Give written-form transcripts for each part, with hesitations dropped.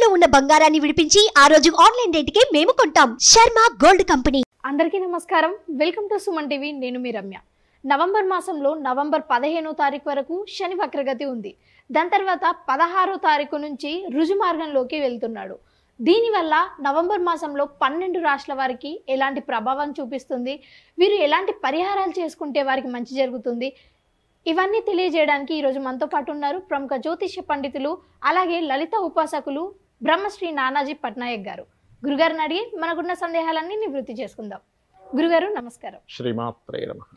తాకట్టులో ఉన్న బంగారాన్ని విడిపించి ఆ రోజు ఆన్లైన్ రేటుకే మేము కొంటాం. Sharma gold company. అందరికీ నమస్కారం. Welcome to Suman TV. నేను మీ రమ్య. నవంబర్ మాసంలో నవంబర్ 15వ తారీఖు వరకు శని వక్రగతి ఉంది. దాని తర్వాత 16వ తారీఖు నుంచి రుజు మార్గంలోకి వెళ్తున్నాడు. దీనివల్ల నవంబర్ మాసంలో 12 రాష్ట్రాల వారికి ఎలాంటి ప్రభావం చూపిస్తుంది, వీరు ఎలాంటి పరిహారాలు చేసుకుంటే వారికి మంచి జరుగుతుంది, ఇవన్నీ తెలియజేయడానికి ఈరోజు మనతో పాటు ఉన్నారు ప్రముఖ జ్యోతిష్య పండితులు, అలాగే లలిత ఉపాసకులు బ్రహ్మశ్రీ నానాజీ పట్నాయక్ గారు. గురుగారిని అడిగి మనకున్న సందేహాలన్నీ నివృత్తి చేసుకుందాం. గురుగారు నమస్కారం. శ్రీమాత్రే నమః.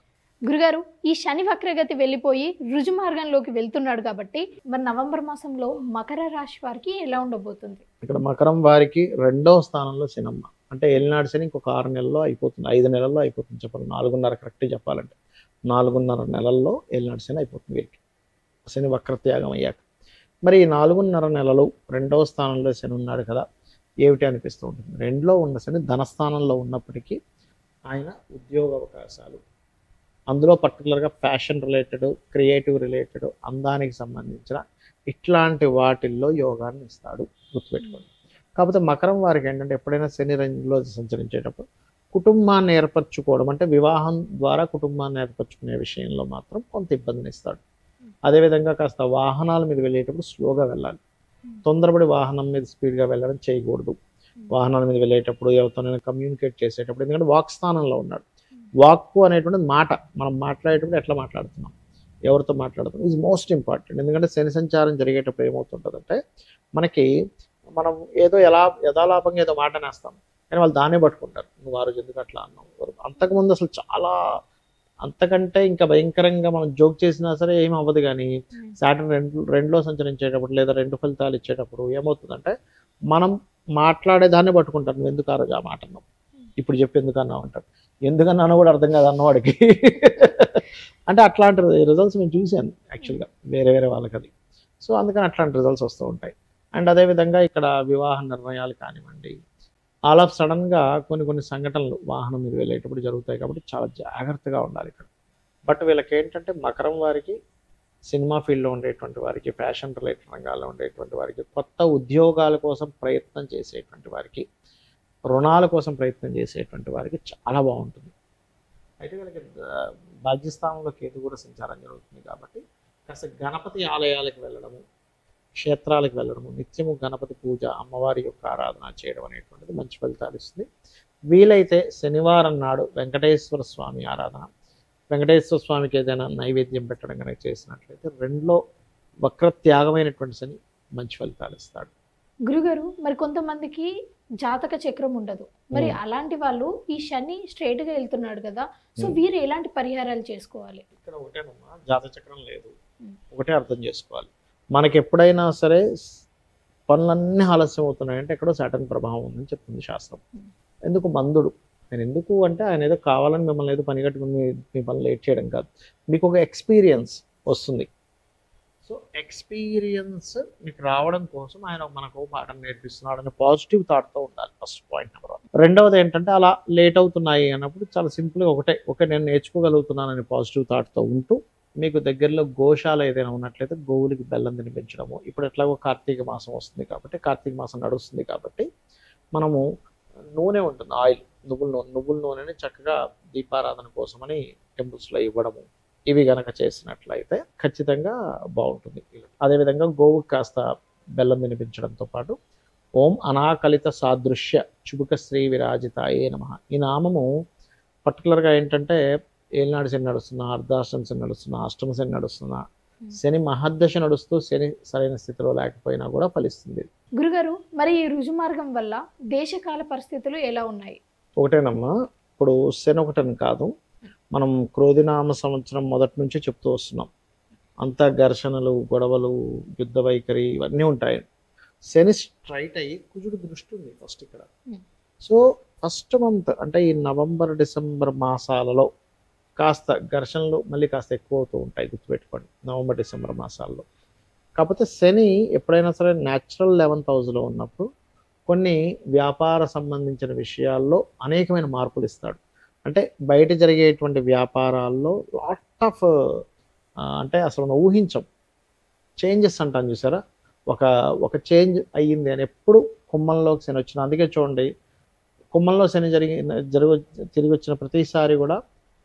గురుగారు, ఈ శని వక్రగతి వెళ్ళిపోయి రుజు మార్గంలోకి వెళ్తున్నాడు కాబట్టి మరి నవంబర్ మాసంలో మకర రాశి వారికి ఎలా ఉండబోతుంది? ఇక్కడ మకరం వారికి 2వ స్థానంలో శనమ్మ, అంటే ఏలినాడు శని ఇంకొక 6 నెలల్లో అయిపోతుంది, 5 నెలల్లో అయిపోతుంది. చెప్పాలి 4.5 కరెక్ట్ చెప్పాలంటే 4.5 నెలల్లో ఏలినాడు శని అయిపోతుంది వీరికి, శని వక్రత్యాగం అయ్యాక. మరి ఈ 4.5 నెలలు 2వ స్థానంలో శని ఉన్నాడు కదా, ఏమిటి అనిపిస్తూ ఉంటుంది. 2లో ఉన్న శని ధనస్థానంలో ఉన్నప్పటికీ ఆయన ఉద్యోగ అవకాశాలు, అందులో పర్టికులర్గా ఫ్యాషన్ రిలేటెడ్, క్రియేటివ్ రిలేటెడ్, అందానికి సంబంధించిన ఇట్లాంటి వాటిల్లో యోగాన్ని ఇస్తాడు, గుర్తుపెట్టుకోండి. కాకపోతే మకరం వారికి ఏంటంటే ఎప్పుడైనా శని రంగులో సంచరించేటప్పుడు కుటుంబాన్ని ఏర్పరచుకోవడం, అంటే వివాహం ద్వారా కుటుంబాన్ని ఏర్పరచుకునే విషయంలో మాత్రం కొంత ఇబ్బందిని ఇస్తాడు. అదేవిధంగా కాస్త వాహనాల మీద వెళ్ళేటప్పుడు స్లోగా వెళ్ళాలి, తొందరపడి వాహనం మీద స్పీడ్గా వెళ్ళడం చేయకూడదు. వాహనాల మీద వెళ్ళేటప్పుడు ఎవరితోనైనా కమ్యూనికేట్ చేసేటప్పుడు, ఎందుకంటే వాక్ స్థానంలో ఉన్నాడు. వాక్కు అనేటువంటిది మాట, మనం మాట్లాడేటప్పుడు ఎట్లా మాట్లాడుతున్నాం, ఎవరితో మాట్లాడుతున్నాం, ఈజ్ మోస్ట్ ఇంపార్టెంట్. ఎందుకంటే శని సంచారం జరిగేటప్పుడు ఏమవుతుంటుందంటే మనకి మనం ఏదో యథాలాపంగా ఏదో మాట నేస్తాం, కానీ వాళ్ళు దాన్నే పట్టుకుంటారు. నువ్వు ఆ రోజు ఎందుకు అట్లా అన్నావు. అంతకుముందు అసలు చాలా అంతకంటే ఇంకా భయంకరంగా మనం జోక్ చేసినా సరే ఏం అవ్వదు. కానీ సాటర్న్ రెండులో సంచరించేటప్పుడు లేదా 2 ఫలితాలు ఇచ్చేటప్పుడు ఏమవుతుందంటే మనం మాట్లాడేదాన్ని పట్టుకుంటారు. నువ్వు ఎందుకు ఆ రోజు ఆ మాట అన్నావు, ఇప్పుడు చెప్పి ఎందుకు అన్నావు అంటారు. ఎందుకన్నానో కూడా అర్థం కాదు అన్నవాడికి. అంటే అట్లాంటి రిజల్ట్స్ నేను చూశాను యాక్చువల్గా వేరే వాళ్ళకి అది. సో అందుకని అట్లాంటి రిజల్ట్స్ వస్తూ ఉంటాయి. అండ్ అదేవిధంగా ఇక్కడ వివాహ నిర్ణయాలు కానివ్వండి, ఆల్ ఆఫ్ సడన్గా కొన్ని సంఘటనలు వాహనం మీద వెళ్ళేటప్పుడు జరుగుతాయి. కాబట్టి చాలా జాగ్రత్తగా ఉండాలి ఇక్కడ. బట్ వీళ్ళకి ఏంటంటే మకరం వారికి, సినిమా ఫీల్డ్లో ఉండేటువంటి వారికి, ఫ్యాషన్ రిలేటెడ్ రంగాల్లో ఉండేటువంటి వారికి, కొత్త ఉద్యోగాల కోసం ప్రయత్నం చేసేటువంటి వారికి, రుణాల కోసం ప్రయత్నం చేసేటువంటి వారికి చాలా బాగుంటుంది. అయితే వీళ్ళకి భాగ్యస్థానంలో కేతు కూడా సంచారం జరుగుతుంది కాబట్టి కాస్త గణపతి ఆలయాలకు వెళ్ళడము, క్షేత్రాలకు వెళ్ళడము, నిత్యము గణపతి పూజ, అమ్మవారి యొక్క ఆరాధన చేయడం అనేటువంటిది మంచి ఫలితాలు ఇస్తుంది. వీలైతే శనివారం నాడు వెంకటేశ్వర స్వామి ఆరాధన, వెంకటేశ్వర స్వామికి ఏదైనా నైవేద్యం పెట్టడం కనుక చేసినట్లయితే 2లో వక్రత్యాగమైనటువంటి శని మంచి ఫలితాలు ఇస్తాడు. గురుగారు, మరి కొంతమందికి జాతక చక్రం ఉండదు, మరి అలాంటి వాళ్ళు ఈ శని స్ట్రైట్ గా వెళ్తున్నాడు కదా, సో వీరు ఎలాంటి పరిహారాలు చేసుకోవాలి? ఇక్కడ ఒకటేనమ్మా, జాతక చక్రం లేదు, ఒకటే అర్థం చేసుకోవాలి. మనకి ఎప్పుడైనా సరే పనులన్నీ ఆలస్యం అవుతున్నాయంటే ఎక్కడో సాటర్న్ ప్రభావం ఉందని చెప్తుంది శాస్త్రం. ఎందుకు మందుడు, నేను ఎందుకు అంటే ఆయన ఏదో కావాలని మిమ్మల్ని ఏదో పని కట్టుకుని మీ పని లేట్ చేయడం కాదు, మీకు ఒక ఎక్స్పీరియన్స్ వస్తుంది. సో ఎక్స్పీరియన్స్ మీకు రావడం కోసం ఆయన మనకు పాఠం నేర్పిస్తున్నాడు అనే పాజిటివ్ థాట్తో ఉండాలి, ఫస్ట్ పాయింట్ నెంబర్ 1. రెండవది ఏంటంటే అలా లేట్ అవుతున్నాయి అన్నప్పుడు చాలా సింపుల్గా ఒకటే నేను నేర్చుకోగలుగుతున్నానని పాజిటివ్ థాట్తో ఉంటూ, మీకు దగ్గరలో గోశాల ఏదైనా ఉన్నట్లయితే గోవులకి బెల్లం తినిపించడము. ఇప్పుడు ఎట్లాగో కార్తీక మాసం వస్తుంది కాబట్టి, కార్తీక మాసం నడుస్తుంది కాబట్టి మనము నూనె ఉంటుంది, ఆయిల్, నువ్వుల నూనెని చక్కగా దీపారాధన కోసమని టెంపుల్స్లో ఇవ్వడము, ఇవి గనక చేసినట్లయితే ఖచ్చితంగా బాగుంటుంది. అదేవిధంగా గోవుకి కాస్త బెల్లం తినిపించడంతో పాటు ఓం అనాకలిత సాదృశ్య చుబుక శ్రీ విరాజితాయే నమః, ఈ నామము పర్టికులర్గా ఏంటంటే ఏలినాడు శని నడుస్తున్నా, అర్ధాష్టమ శని నడుస్తున్నా, అష్టమ శని నడుస్తున్నా, శని మహర్దశ నడుస్తూ శని సరైన స్థితిలో లేకపోయినా కూడా ఫలిస్తుంది. గురుగారు, మరి ఈ రుజు మార్గం వల్ల దేశకాల పరిస్థితులు ఎలా ఉన్నాయి? ఒకటేనమ్మా, ఇప్పుడు శని ఒకటని కాదు, మనం క్రోధినామ సంవత్సరం మొదటి నుంచి చెప్తూ వస్తున్నాం. అంతా ఘర్షణలు, గొడవలు, యుద్ధ వైఖరి ఇవన్నీ ఉంటాయి. శని స్ట్రైట్ అయ్యి కుజుడు దృష్టి ఉంది ఫస్ట్ ఇక్కడ. సో ఫస్ట్ మంత్ అంటే ఈ నవంబర్ డిసెంబర్ మాసాలలో కాస్త ఘర్షణలు మళ్ళీ కాస్త ఎక్కువ అవుతూ ఉంటాయి, గుర్తుపెట్టుకోండి, నవంబర్ డిసెంబర్ మాసాల్లో. కాకపోతే శని ఎప్పుడైనా సరే న్యాచురల్ 11th హౌస్లో ఉన్నప్పుడు కొన్ని వ్యాపార సంబంధించిన విషయాల్లో అనేకమైన మార్పులు ఇస్తాడు. అంటే బయట జరిగేటువంటి వ్యాపారాల్లో లాట్ ఆఫ్ అంటే అసలు మనం ఊహించం చేంజెస్ అంటాం చూసారా, ఒక ఒక చేంజ్ అయ్యింది అని. ఎప్పుడు కుంభంలోకి శని వచ్చిన, అందుకే చూడండి కుంభంలో శని తిరిగి వచ్చిన ప్రతిసారి కూడా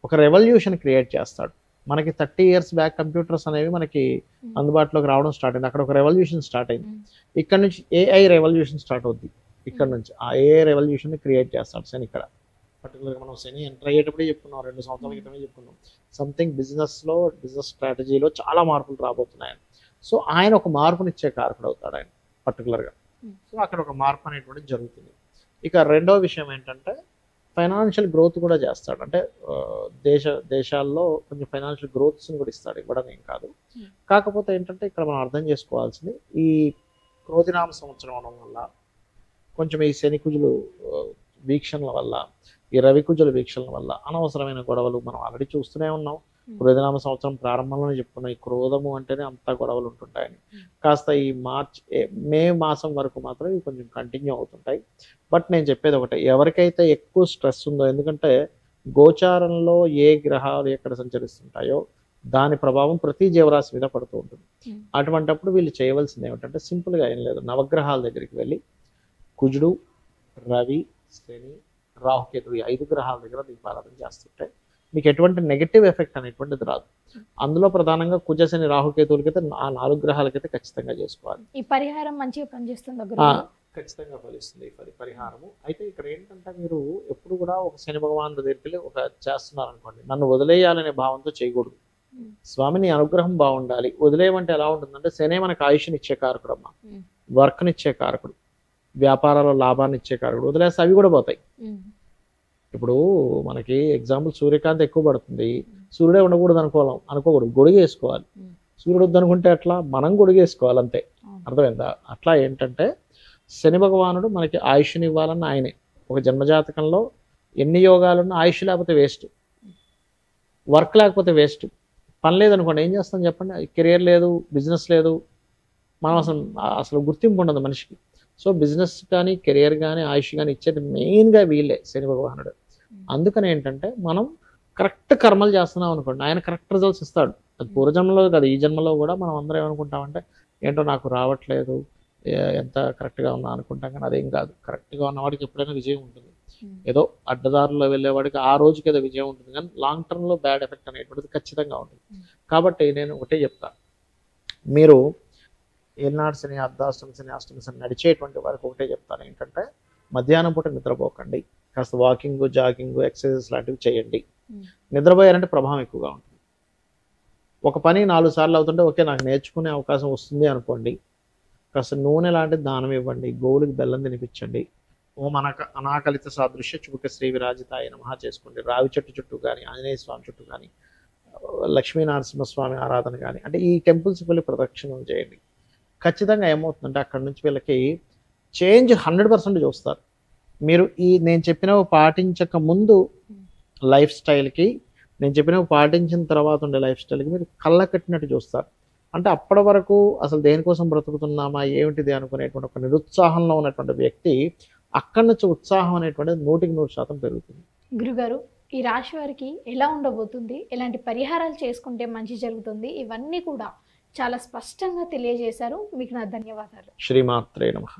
ఒక రెవల్యూషన్ క్రియేట్ చేస్తాడు. మనకి 30 years బ్యాక్ కంప్యూటర్స్ అనేవి మనకి అందుబాటులోకి రావడం స్టార్ట్ అయింది. అక్కడ ఒక రెవల్యూషన్ స్టార్ట్ అయింది. ఇక్కడ నుంచి ఏఐ రెవల్యూషన్ స్టార్ట్ అవుద్ది. ఇక్కడ నుంచి ఆ ఏఐ రెవల్యూషన్ క్రియేట్ చేస్తాడు శని. ఇక్కడ పర్టికులర్గా మనం శని ఎంటర్ అయ్యేటప్పుడే చెప్పుకున్నాం, 2 సంవత్సరాల క్రితమే చెప్పుకున్నాం, సంథింగ్ బిజినెస్ స్ట్రాటజీలో చాలా మార్పులు రాబోతున్నాయని. సో ఆయన ఒక మార్పునిచ్చే కారకుడు అవుతాడు ఆయన పర్టికులర్గా. సో అక్కడ ఒక మార్పు అనేటువంటిది జరుగుతుంది. ఇక రెండో విషయం ఏంటంటే ఫైనాన్షియల్ గ్రోత్ కూడా చేస్తాడు. అంటే దేశాల్లో కొంచెం ఫైనాన్షియల్ గ్రోత్స్ని కూడా ఇస్తాడు, ఇవ్వడం ఏం కాదు. కాకపోతే ఏంటంటే ఇక్కడ మనం అర్థం చేసుకోవాల్సింది, ఈ క్రోధినామ సంవత్సరం అవడం వల్ల కొంచెం ఈ శనికుజులు వీక్షణల వల్ల, ఈ రవికుజుల వీక్షణల వల్ల అనవసరమైన గొడవలు మనం ఆల్రెడీ చూస్తూనే ఉన్నాం. క్రోధినామ సంవత్సరం ప్రారంభంలోనే చెప్పుకున్నాం, ఈ క్రోధము అంటేనే అంతా గొడవలు ఉంటుంటాయని. కాస్త ఈ మే మాసం వరకు మాత్రం ఇవి కొంచెం కంటిన్యూ అవుతుంటాయి. బట్ నేను చెప్పేది ఒకటే, ఎవరికైతే ఎక్కువ స్ట్రెస్ ఉందో, ఎందుకంటే గోచారంలో ఏ గ్రహాలు ఎక్కడ సంచరిస్తుంటాయో దాని ప్రభావం ప్రతి జీవరాశి మీద పడుతూ ఉంటుంది. అటువంటప్పుడు వీళ్ళు చేయవలసింది ఏమిటంటే సింపుల్గా ఏం లేదు, నవగ్రహాల దగ్గరికి వెళ్ళి కుజుడు, రవి, శని, రాహుకేతుడు, ఈ 5 గ్రహాల దగ్గర దీపారాధన చేస్తుంటే మీకు ఎటువంటి నెగటివ్ ఎఫెక్ట్ అనేటువంటిది రాదు. అందులో ప్రధానంగా కుజ, శని, రాహుకేతువులకైతే ఆ 4 గ్రహాలకైతే ఖచ్చితంగా చేసుకోవాలి. ఈ పరిహారం మంచిగా పనిచేస్తుంది, ఖచ్చితంగా ఫలిస్తుంది ఈ పరిహారము. అయితే ఇక్కడ ఏంటంటే మీరు ఎప్పుడు కూడా ఒక శని భగవాన్ దగ్గరికి వెళ్ళి ఒక చేస్తున్నారనుకోండి, నన్ను వదిలేయాలనే భావంతో చేయకూడదు. స్వామిని అనుగ్రహం బాగుండాలి. వదిలేయమంటే ఎలా ఉంటుందంటే, శనే మనకు ఆయుష్ని ఇచ్చే కారకుడు అమ్మ, వర్క్నిచ్చే కారకుడు, వ్యాపారాల్లో లాభాన్ని ఇచ్చే కారకుడు. వదిలేస్తే అవి కూడా పోతాయి. ఇప్పుడు మనకి ఎగ్జాంపుల్ సూర్యకాంతి ఎక్కువ పడుతుంది, సూర్యుడే ఉండకూడదు అనుకోకూడదు, గొడుగు వేసుకోవాలి. సూర్యుడు వద్దనుకుంటే అట్లా మనం గొడుగు వేసుకోవాలి, అంతే. అర్థమైందా? అట్లా ఏంటంటే శని భగవానుడు మనకి ఆయుష్ని ఇవ్వాలన్న ఆయనే. ఒక జన్మజాతకంలో ఎన్ని యోగాలున్నా ఆయుష్ లేకపోతే వేస్ట్, వర్క్ లేకపోతే వేస్ట్. పని లేదనుకోండి ఏం చేస్తాం చెప్పండి, కెరియర్ లేదు, బిజినెస్ లేదు, మనం అసలు గుర్తింపు ఉండదు మనిషికి. సో బిజినెస్ కానీ కెరియర్ కానీ ఆయుష్ కానీ ఇచ్చేది మెయిన్గా వీళ్ళే, శని భగవానుడు. అందుకని ఏంటంటే మనం కరెక్ట్ కర్మలు చేస్తున్నాం అనుకోండి, ఆయన కరెక్ట్ రిజల్ట్స్ ఇస్తాడు. అది పూర్వజన్మలో కాదు, ఈ జన్మలో కూడా మనం అందరం ఏమనుకుంటామంటే ఏంటో నాకు రావట్లేదు, ఎంత కరెక్ట్గా ఉన్నా అనుకుంటాం. కానీ అదేం కాదు, కరెక్ట్గా ఉన్నవాడికి ఎప్పుడైనా విజయం ఉంటుంది. ఏదో అడ్డదారుల్లో వెళ్ళేవాడికి ఆ రోజుకి ఏదో విజయం ఉంటుంది, కానీ లాంగ్ టర్మ్లో బ్యాడ్ ఎఫెక్ట్ అనేటువంటిది ఖచ్చితంగా ఉంటుంది. కాబట్టి నేను ఒకటే చెప్తాను, మీరు ఏనాడు శని, అర్ధాష్టమి శని, అష్టమి శని నడిచేటువంటి వారికి ఒకటే చెప్తాను ఏంటంటే, మధ్యాహ్నం పూట నిద్రపోకండి, కాస్త వాకింగ్, జాగింగ్, ఎక్సర్సైజెస్ లాంటివి చేయండి. నిద్రపోయారంటే ప్రభావం ఎక్కువగా ఉంటుంది. ఒక పని 4 సార్లు అవుతుంటే ఓకే నాకు నేర్చుకునే అవకాశం వస్తుంది అనుకోండి, కాస్త నూనె లాంటి దానం ఇవ్వండి, గోవులకి బెల్లం తినిపించండి, ఓం అనాకలిత సాదృశ్య చుబుక శ్రీ విరాజితాయ నమః చేసుకోండి. రావి చెట్టు చుట్టూ కానీ, ఆంజనేయ స్వామి చుట్టూ కానీ, లక్ష్మీ నరసింహస్వామి ఆరాధన కానీ, అంటే ఈ టెంపుల్స్కి వెళ్ళి ప్రదక్షిణలు చేయండి. ఖచ్చితంగా ఏమవుతుందంటే అక్కడ నుంచి వీళ్ళకి చేంజ్ 100% చూస్తారు. మీరు నేను చెప్పినవి పాటించక ముందు లైఫ్ స్టైల్కి, నేను చెప్పినవి పాటించిన తర్వాత ఉండే లైఫ్ స్టైల్కి మీరు కళ్ళ కట్టినట్టు చూస్తారు. అంటే అప్పటి వరకు అసలు దేనికోసం బ్రతుకుతున్నామా ఏమిటిది అనుకునేటువంటి ఒక నిరుత్సాహంలో ఉన్నటువంటి వ్యక్తి అక్కడి నుంచి ఉత్సాహం అనేటువంటిది 100% పెరుగుతుంది. గురుగారు, ఈ రాశి వారికి ఎలా ఉండబోతుంది, ఎలాంటి పరిహారాలు చేసుకుంటే మంచి జరుగుతుంది, ఇవన్నీ కూడా చాలా స్పష్టంగా తెలియజేశారు. మీకు నా ధన్యవాదాలు. శ్రీమాత్రే నమః.